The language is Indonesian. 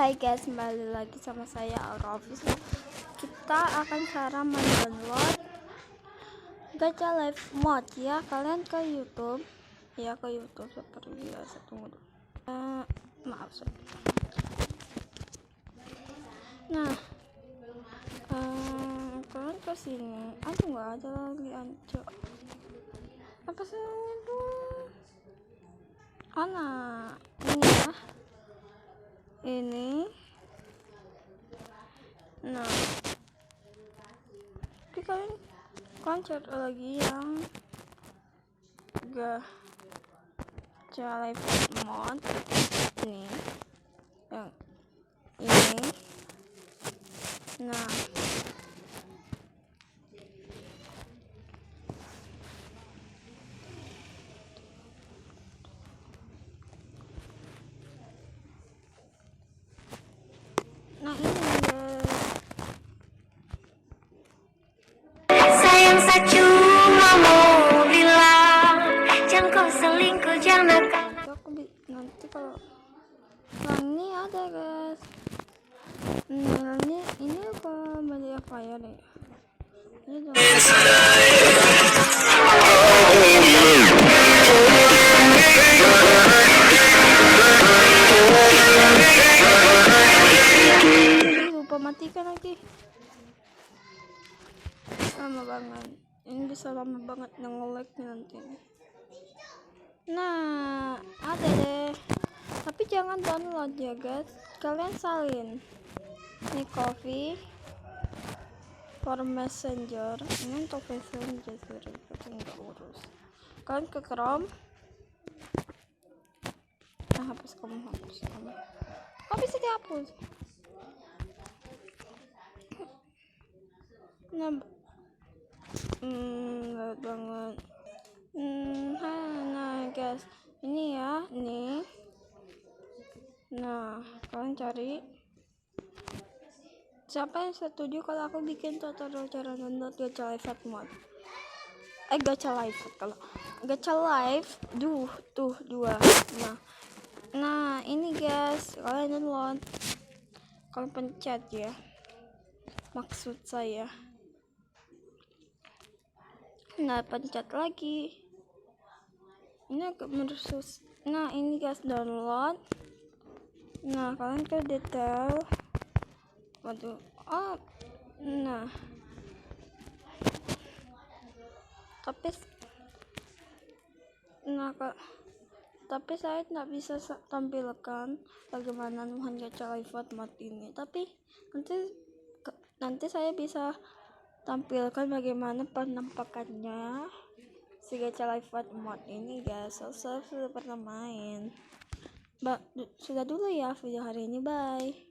Hai guys, kembali lagi sama saya Aura Official. Kita akan cara mendownload Gacha Live Mode ya. Kalian ke YouTube ya, ke YouTube seperti biasa. Tunggu dulu. Maaf sorry. Nah, kalian ke sini. Aduh, nggak ada lagi aja. Apa sih itu? Nah, ini ya. Ini. Nah, tapi kalian cari lagi yang Gacha Live Mode ini, yang ini. Nah, ini Sayang saya cuma mau bilang, jangan kau selingkuh, jangan nanti kalau ini ada guys. Ini apa media fire ya? Ini dong. Lupa matikan lagi. Lama banget. Ini bisa lama banget nge-lag nanti. Nah, ada deh. Tapi jangan download ya guys. Kalian salin. Ini coffee for messenger. Ini untuk messenger nggak urus. Kalian ke Chrome. Hapus kamu. Kok bisa dihapus? Nah, banget. Nah guys, ini ya, nih. Nah, kalian cari. Siapa yang setuju kalau aku bikin tutorial cara download Gacha Live Mode? Gacha Live kalau Gacha Live, tuh 2. Nah, ini guys, kalian download. Kalian pencet ya. Maksud saya. Nah, pencet lagi. Ini agak merusus. Nah, ini guys, download. Nah, kalian ke detail. Waduh. Nah. Tapi saya tidak bisa tampilkan bagaimana nuhan Gacha Live Mode ini. Tapi nanti saya bisa tampilkan bagaimana penampakannya si Gacha Live Mode ini guys. Saya sudah pernah main. Sudah dulu ya video hari ini, bye.